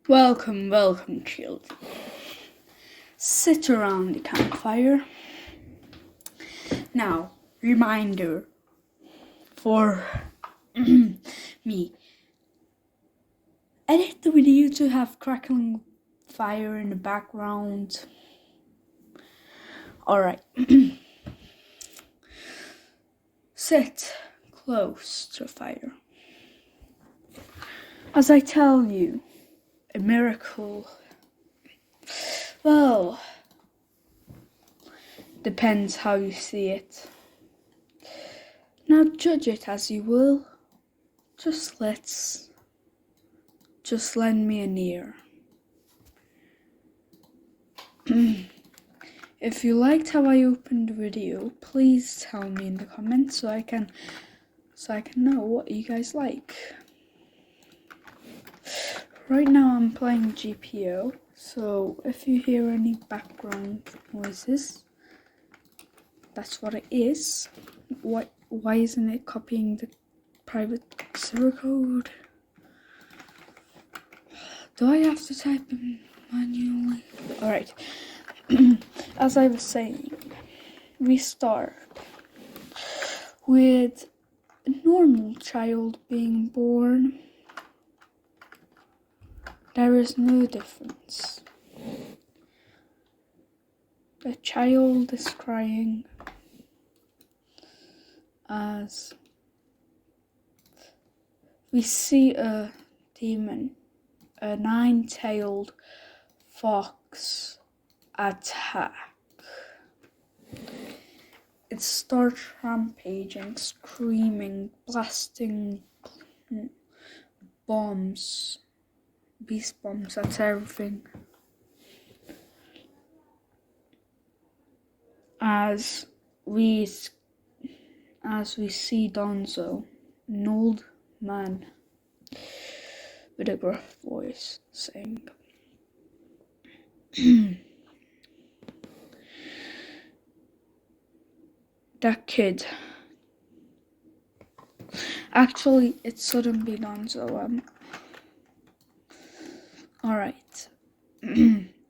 Welcome, welcome, children. Sit around the campfire. Now, reminder for me. Edit the video to have crackling fire in the background. Alright. Sit close to the fire. As I tell you, a miracle, well, depends how you see it. Now judge it as you will. Just lend me an ear. If you liked how I opened the video, please tell me in the comments so I can know what you guys like. Right now I'm playing GPO, so if you hear any background noises, that's what it is. Why isn't it copying the private server code? Do I have to type in manually? Alright. As I was saying, we start with a normal child being born. There is no difference. The child is crying as we see a demon, a 9-tailed fox, attack. It starts rampaging, screaming, blasting bombs, beast bombs, that's everything. As we see Donzo, an old man with a gruff voice, saying, that kid. Actually, it shouldn't be Donzo. Alright.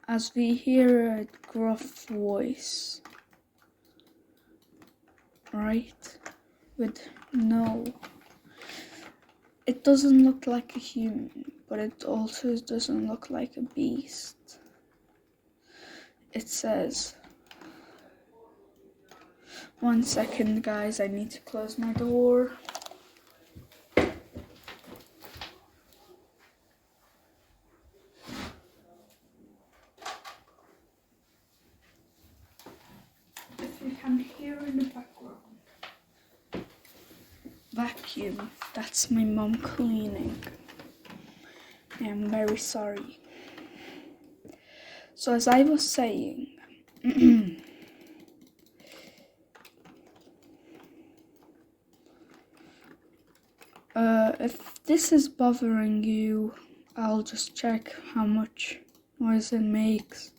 As we hear a gruff voice. Right? With no. It doesn't look like a human, but it also doesn't look like a beast. It says, one second, guys, I need to close my door. If you can hear in the background, vacuum, that's my mom cleaning. I am very sorry. So as I was saying, if this is bothering you, I'll just check how much noise it makes.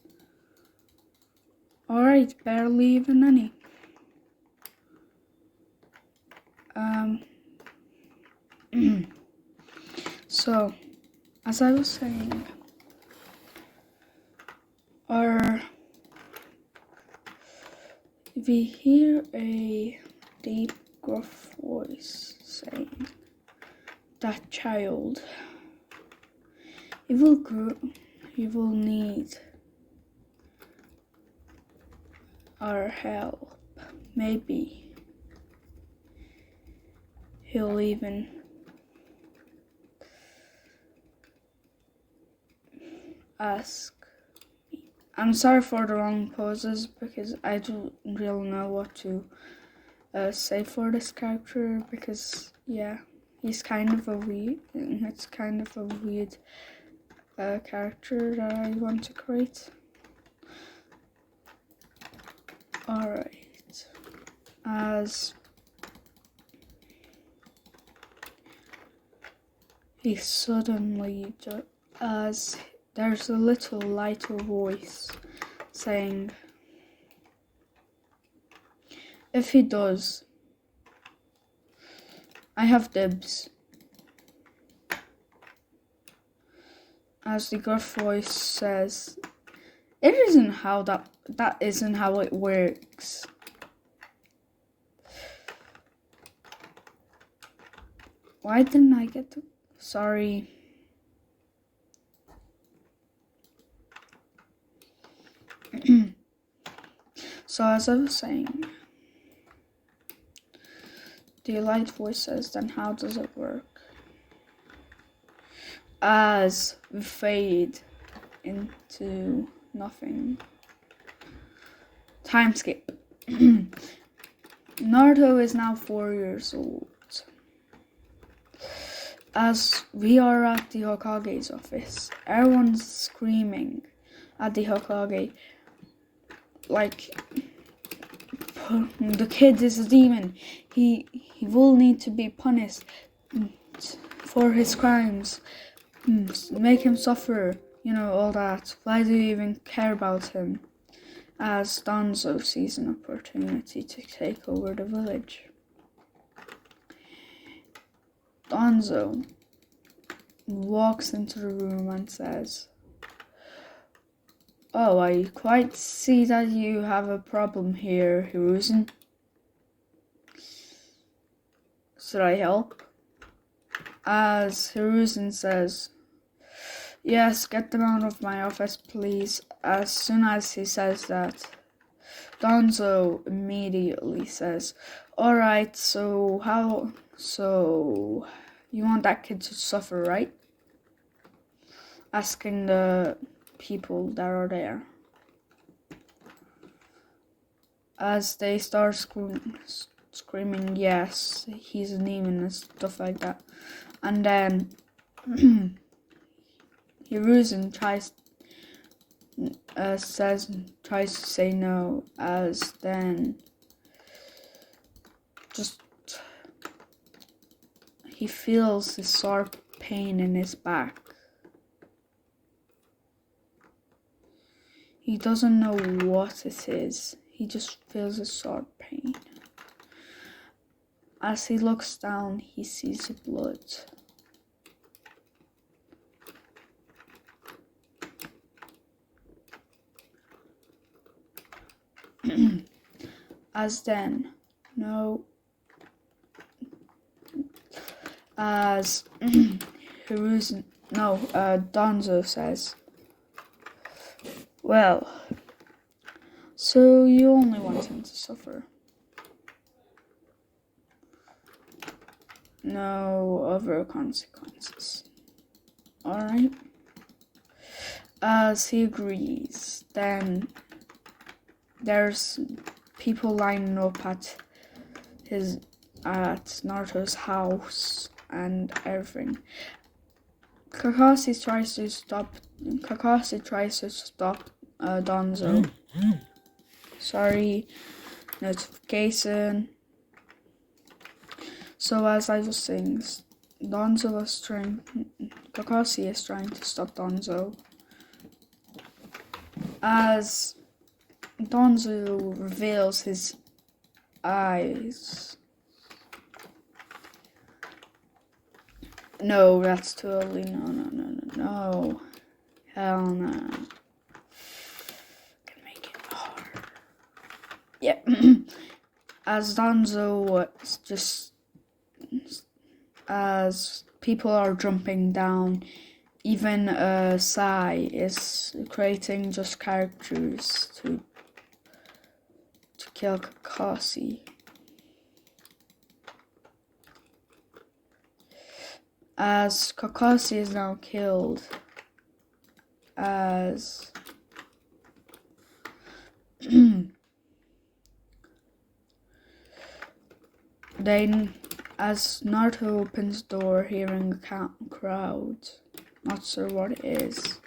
Alright, barely even any. So, as I was saying, we hear a deep, gruff voice saying, that child, he will grow, he will need our help. Maybe he'll even ask me. I'm sorry for the wrong poses because I don't really know what to say for this character because yeah, he's kind of a weird, it's kind of a weird character that I want to create. Alright, as he suddenly, as there's a little lighter voice saying, if he does, I have dibs. as the gruff voice says, "It isn't how that isn't how it works." Why didn't I get to? Sorry. So as I was saying, the light voice says, "Then how does it work?" As we fade into nothing. Time skip. Naruto is now 4 years old. As we are at the Hokage's office, everyone's screaming at the Hokage, like, the kid is a demon. He will need to be punished for his crimes. Make him suffer, all that. Why do you even care about him? As Danzo sees an opportunity to take over the village. Danzo walks into the room and says, "Oh, I quite see that you have a problem here, Hiruzen. Should I help?" As Hiruzen says, "Yes, get them out of my office, please." As soon as he says that, Danzo immediately says, "Alright, so you want that kid to suffer, right?" Asking the people that are there. As they start screaming, "Yes, he's a demon," and stuff like that. And then Hiruzen tries to say no, as then just he feels this sharp pain in his back. He doesn't know what it is. He just feels a sharp pain. As he looks down, he sees blood. As Danzo says, "Well, so you only want him to suffer. No other consequences. Alright?" As he agrees, then there's people lining up at Naruto's house and everything. Kakashi tries to stop Danzo. Sorry, notification. So as I was saying, Kakashi is trying to stop Danzo. As Danzo reveals his eyes. No, that's too early. No. Hell no. Can make it hard. Yeah. As Danzo as people are jumping down, even Sai is creating just characters to kill Kakashi. As Kakashi is now killed, as as Naruto opens the door, hearing a crowd, not sure what it is,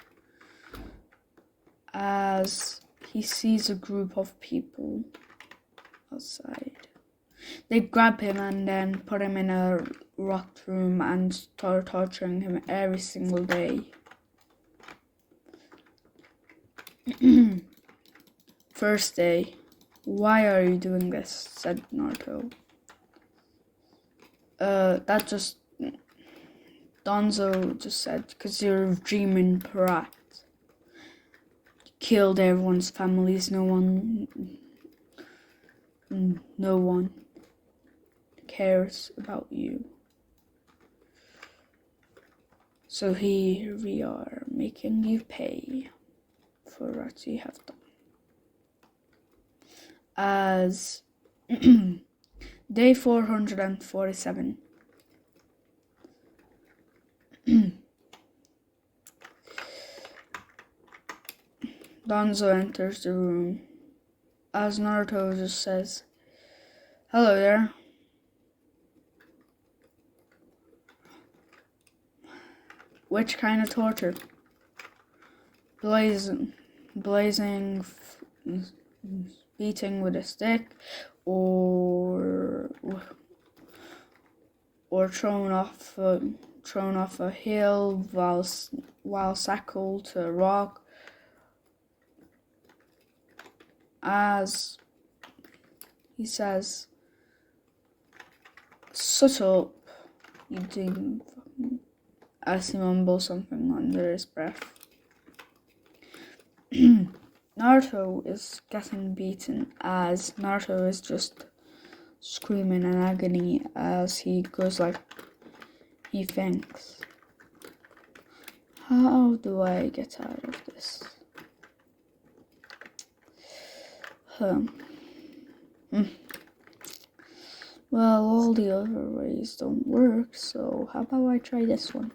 as he sees a group of people outside. They grab him and then put him in a locked room and start torturing him every single day. First day, "Why are you doing this?" said Naruto. Donzo just said, because you're a dreaming brat. You killed everyone's families, no one cares about you. So here we are, making you pay for what you have done. As day 447. Donzo enters the room. As Naruto just says, "Hello there. Which kind of torture? Blazing, beating with a stick, or thrown off a hill while shackled to a rock." As he says, "Shut up, you demon fucking," as he mumbles something under his breath. Naruto is getting beaten, as Naruto is just screaming in agony as he goes like, he thinks, how do I get out of this? Well, all the other ways don't work, so how about I try this one?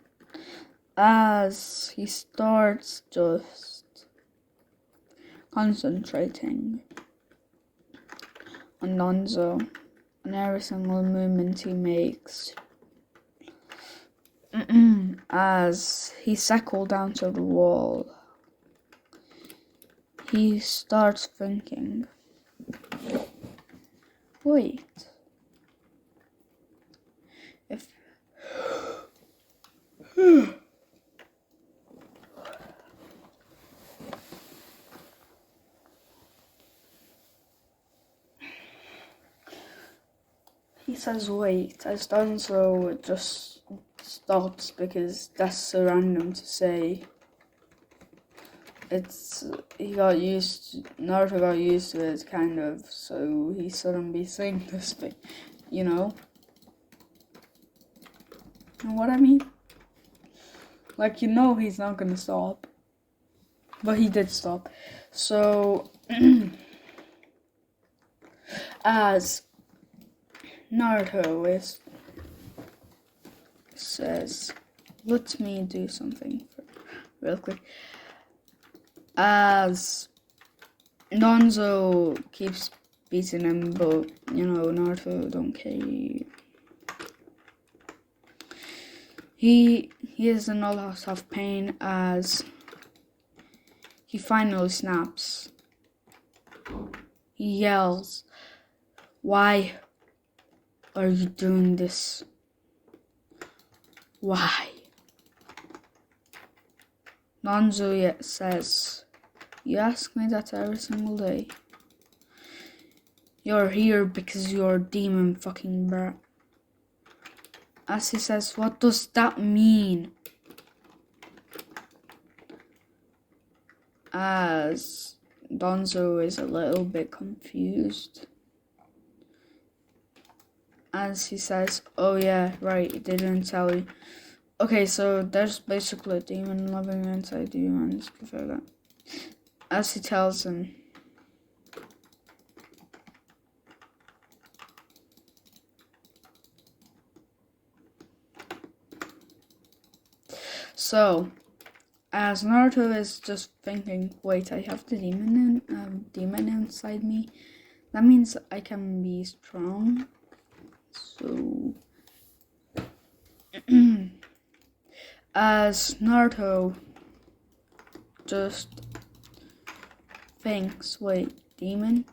As he starts just concentrating on Donzo and every single movement he makes. As he shackled down to the wall, he starts thinking, wait, if he says wait, as Donzo just stops because that's so random to say. Naruto got used to it, kind of, so he shouldn't be saying this thing, you know? Know what I mean? Like, he's not gonna stop. But he did stop. So, as Naruto says, let me do something real quick. As Donzo keeps beating him, but Naruto don't care. He is in a lot of pain as he finally snaps. He yells, "Why are you doing this? Why?" Donzo says, "You ask me that every single day. You're here because you're a demon fucking brat." As he says, "What does that mean?" As Donzo is a little bit confused. As he says, "Oh yeah, right, they didn't tell you." Okay, so there's basically a demon living inside you, and I forgot. As he tells him, so, as Naruto is just thinking, wait, I have the demon inside me. That means I can be strong. So, as Naruto just thinks, wait, demon?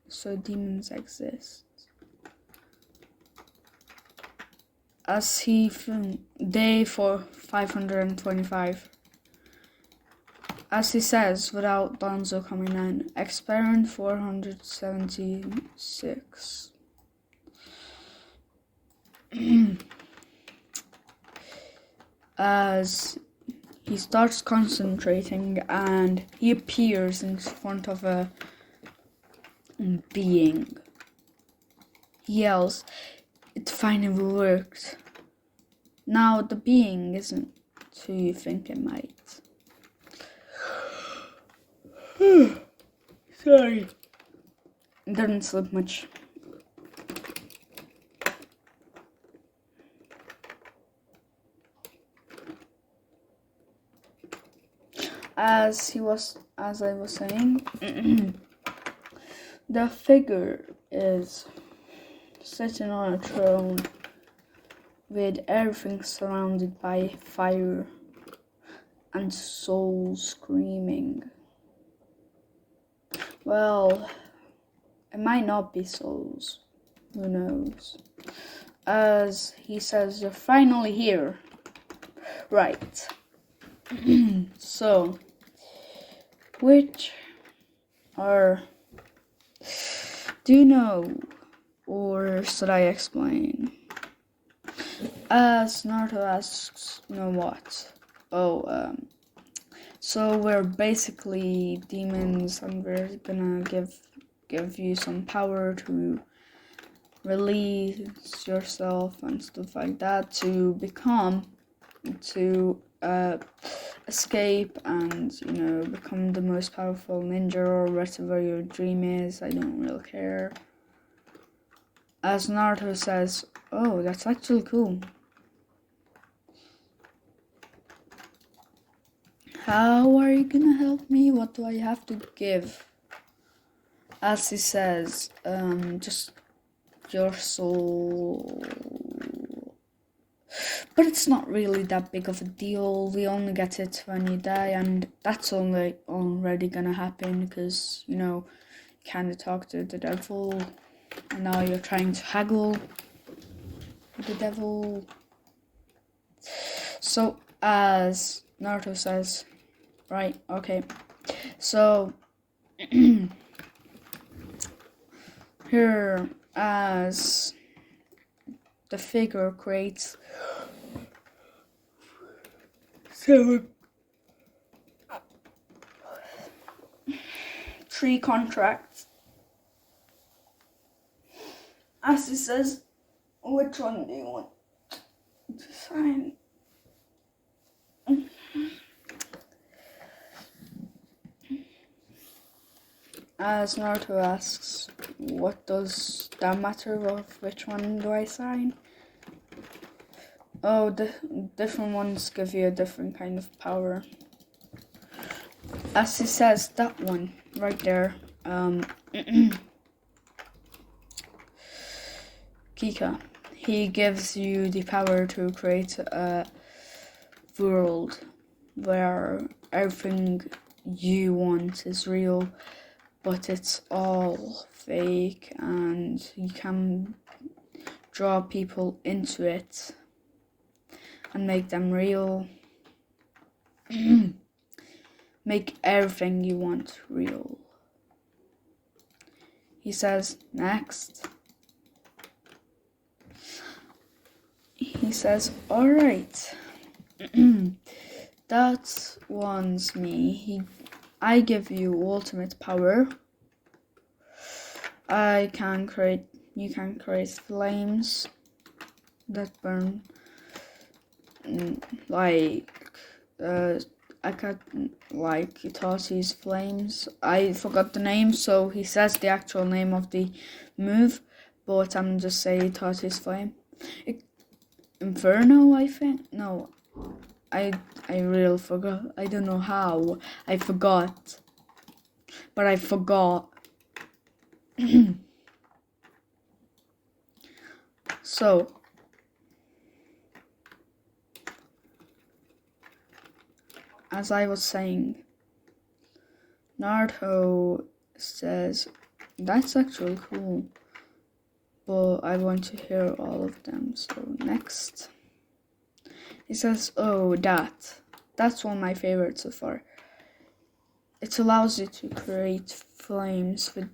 So demons exist. As he day 525. As he says, without Donzo coming in, experiment 476. as he starts concentrating and he appears in front of a being. He yells, "It finally worked." Now the being isn't who you think it might. Sorry. Didn't sleep much. As I was saying, the figure is sitting on a throne with everything surrounded by fire and souls screaming. Well, it might not be souls. Who knows? As he says, "You're finally here." Right. So, which are... Do you know? Or should I explain? As Naruto asks, "No what?" Oh, so we're basically demons, and we're gonna give you some power to release yourself and stuff like that, to escape and become the most powerful ninja or whatever your dream is. I don't really care. As Naruto says, "Oh, that's actually cool. How are you gonna help me? What do I have to give?" As he says, "Just your soul." But it's not really that big of a deal. We only get it when you die, and that's only already gonna happen because, you kinda talk to the devil, and now you're trying to haggle with the devil. So, as Naruto says, right, okay. So, here, as the figure creates 3 contracts. As he says, "Which one do you want to sign?" As Naruto asks, "What does that matter of which one do I sign?" Oh, the different ones give you a different kind of power. As he says, that one right there, Kika, he gives you the power to create a world where everything you want is real, but it's all fake, and you can draw people into it and make them real. Make everything you want real. He says, "Next." He says, "Alright." That one's me. I give you ultimate power. You can create flames that burn, I got like Itachi's flames. I forgot the name, so he says the actual name of the move, but I'm just saying Itachi's flame. Inferno, I think. No, I really forgot. I don't know how. I forgot, but I forgot. So, as I was saying, Naruto says, "That's actually cool, but I want to hear all of them." So next, he says, "Oh, that's one of my favorites so far. It allows you to create flames with...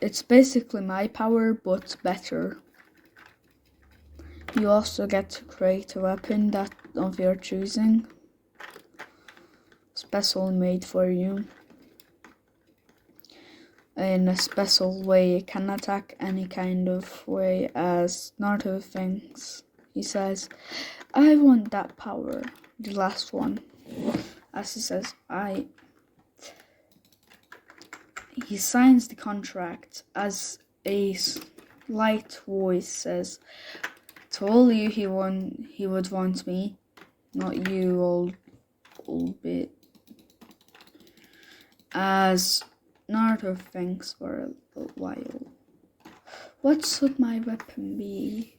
It's basically my power, but better. You also get to create a weapon that of your choosing, special made for you. In a special way, it can attack any kind of way as Naruto thinks. He says, I want that power. The last one. As he says, he signs the contract as a light voice says, told you he would want me, not you, old bit. As Naruto thinks for a while. What should my weapon be?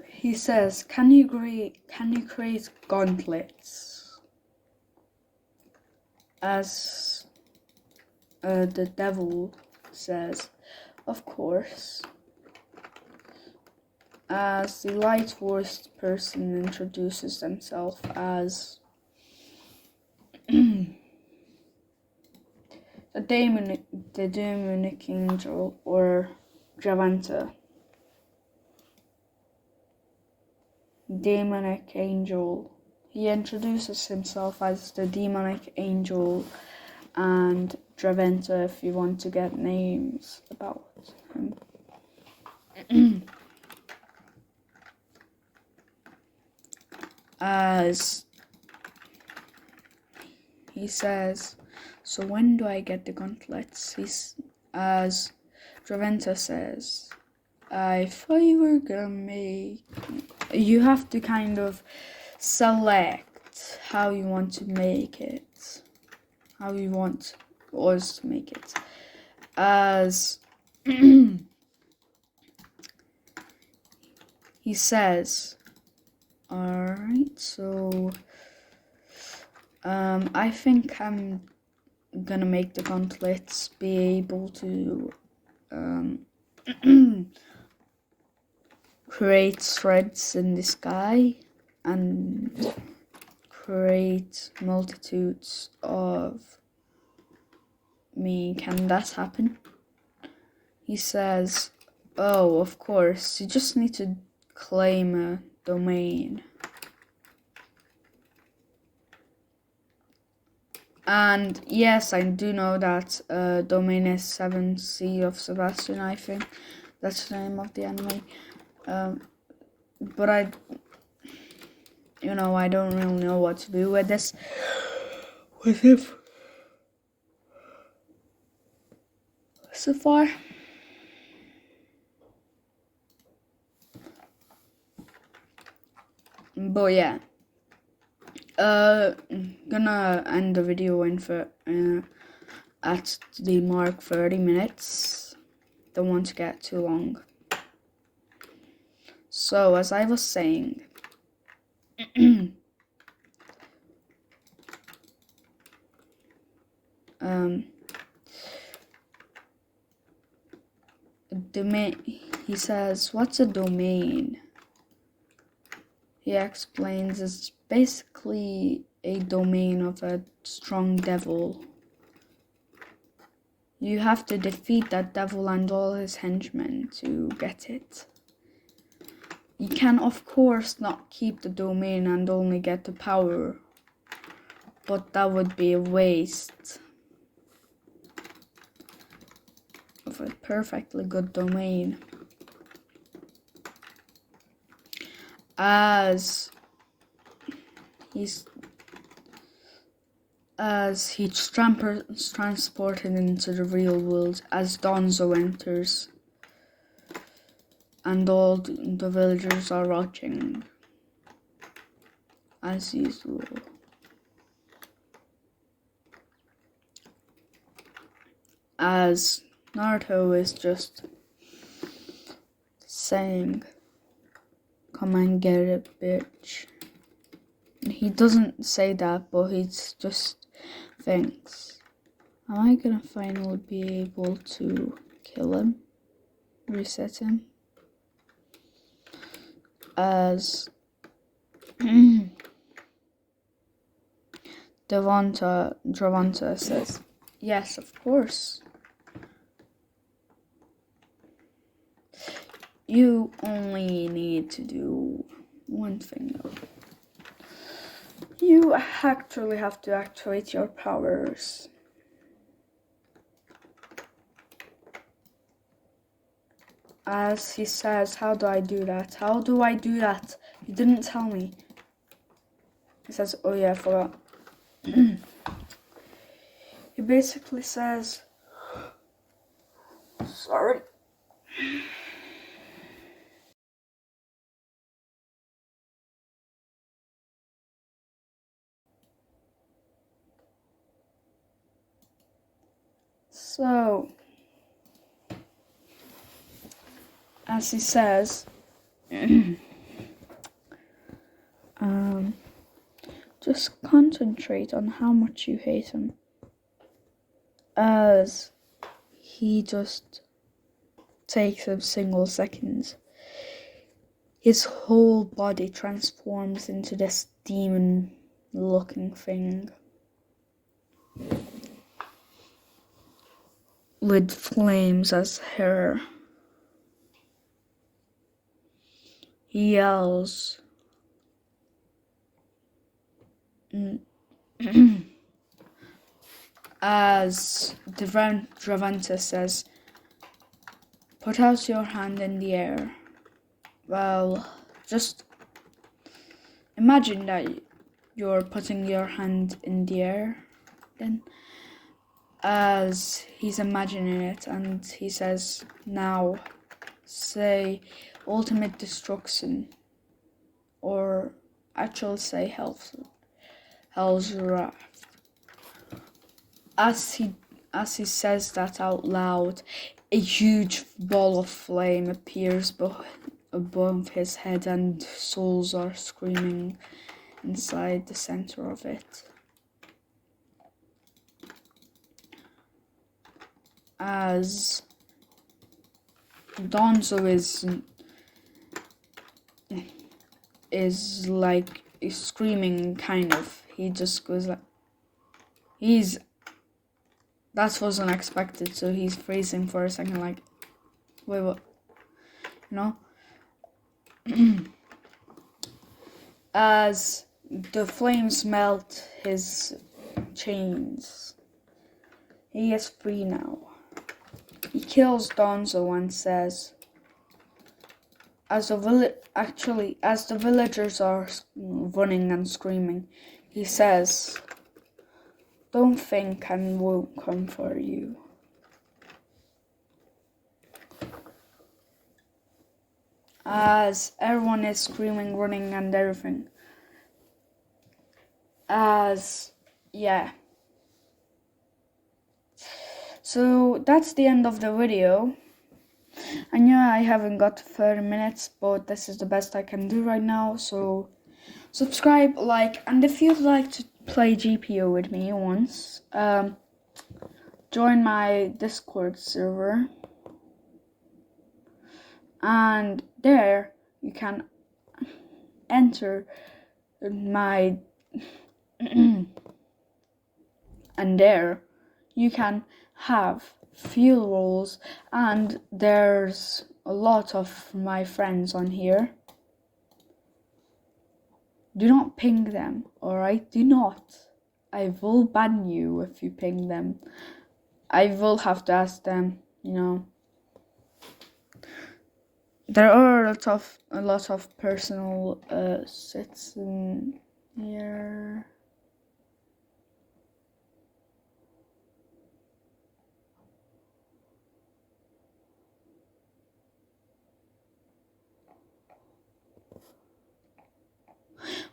He says, can you create gauntlets? As the devil says, of course. As the light-voiced person introduces themselves as the demonic angel or Javanta. Demonic angel. He introduces himself as the demonic angel and Draventa if you want to get names about him. As he says, so when do I get the gauntlets? As Draventa says, I thought you were gonna make... You have to kind of select how you want to make it. How you want us to make it. As he says, alright, so I think I'm gonna make the gauntlets be able to create threads in the sky and create multitudes of me. Can that happen? He says, oh, of course, you just need to claim a domain. And yes, I do know that domain is 7C of Sebastian, I think. That's the name of the anime. But I don't really know what to do with this. With him. So far. But yeah. Gonna end the video at the mark 30 minutes. Don't want to get too long. So as I was saying, domain. He says, "What's a domain?" He explains it's basically a domain of a strong devil. You have to defeat that devil and all his henchmen to get it. You can, of course, not keep the domain and only get the power, but that would be a waste of a perfectly good domain. As he's transported into the real world, as Donzo enters, and all the villagers are watching, as usual. As Naruto is just saying, "Come and get it, bitch." He doesn't say that, but he just thinks, am I gonna finally be able to kill him? Reset him? As Dravanta says, yes, of course. You only need to do one thing though. You actually have to activate your powers. As he says, how do I do that? How do I do that? You didn't tell me. He says, oh yeah, I forgot. He basically says, sorry. So, as he says, just concentrate on how much you hate him. As he just takes a single second, his whole body transforms into this demon-looking thing with flames as hair. He yells. As Dravanta says, put out your hand in the air. Well, just imagine that you're putting your hand in the air then. As he's imagining it, and he says, now say ultimate destruction, or actually say hell's wrath. As he says that out loud, a huge ball of flame appears above his head, and souls are screaming inside the center of it. As Donzo is like screaming, kind of. He just goes like, that was unexpected, so he's freezing for a second, like, wait, what? You know? As the flames melt his chains, he is free now. He kills Donzo and says, as the villagers are running and screaming, he says, don't think I won't come for you. As everyone is screaming, running, and everything. Yeah. So that's the end of the video. And yeah, I haven't got 30 minutes, but this is the best I can do right now. So subscribe, like, and if you'd like to play GPO with me once, join my Discord server. And there you can enter my and there you can have fuel rolls, and there's a lot of my friends on here. Do not ping them, alright? Do not. I will ban you if you ping them. I will have to ask them, you know. There are a lot of personal sits in here.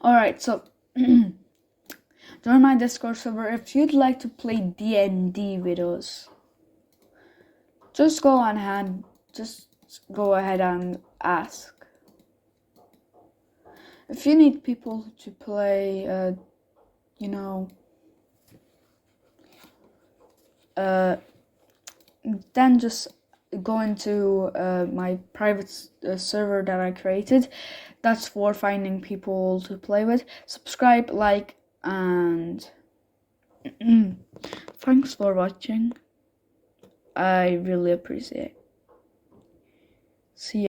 Alright, so join my Discord server if you'd like to play D&D with us. Just go ahead and ask. If you need people to play, then just go into my private server that I created. That's for finding people to play with. Subscribe, like, and thanks for watching. I really appreciate it. See you.